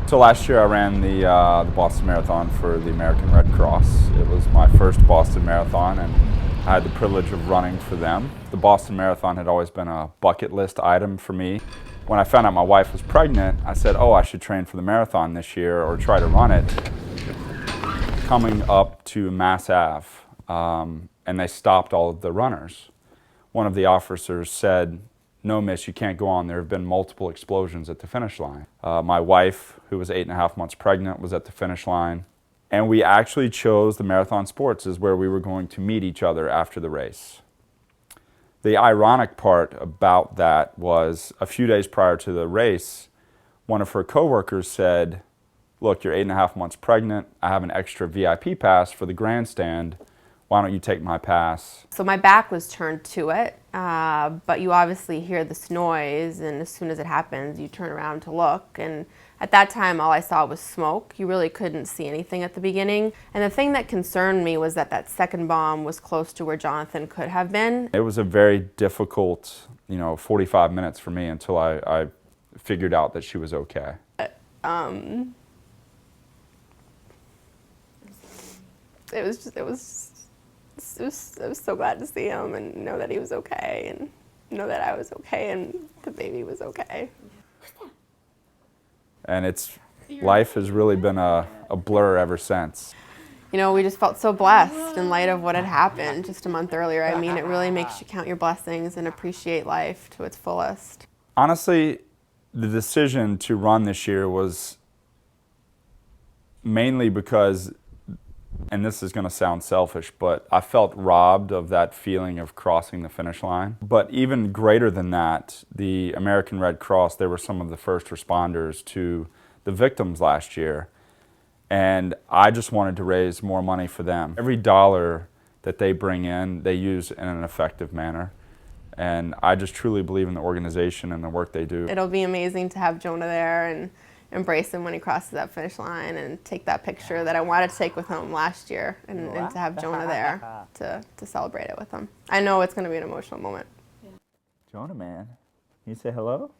So last year I ran the Boston Marathon for the American Red Cross. It was my first Boston Marathon, and I had the privilege of running for them. The Boston Marathon had always been a bucket list item for me. When I found out my wife was pregnant, I said, oh, I should train for the marathon this year or try to run it. Coming up to Mass Ave, and they stopped all of the runners. One of the officers said, no, miss, you can't go on. There have been multiple explosions at the finish line. My wife, who was 8.5 months pregnant, was at the finish line. And we actually chose the Marathon Sports as where we were going to meet each other after the race. The ironic part about that was a few days prior to the race, one of her coworkers said, look, you're 8.5 months pregnant. I have an extra VIP pass for the grandstand. Why don't you take my pass? So my back was turned to it, but you obviously hear this noise, and as soon as it happens, you turn around to look. And at that time, all I saw was smoke. You really couldn't see anything at the beginning. And the thing that concerned me was that that second bomb was close to where Jonathan could have been. It was a very difficult, 45 minutes for me until I figured out that she was okay. I was so glad to see him and know that he was okay, and know that I was okay and the baby was okay. And life has really been a blur ever since. We just felt so blessed in light of what had happened just a month earlier. I mean, it really makes you count your blessings and appreciate life to its fullest. Honestly, the decision to run this year was mainly because, and this is going to sound selfish, but I felt robbed of that feeling of crossing the finish line. But even greater than that, the American Red Cross, they were some of the first responders to the victims last year. And I just wanted to raise more money for them. Every dollar that they bring in, they use in an effective manner. And I just truly believe in the organization and the work they do. It'll be amazing to have Jonah there and embrace him when he crosses that finish line and take that picture that I wanted to take with him last year, and to have Jonah there to celebrate it with him. I know it's going to be an emotional moment. Jonah, man, can you say hello?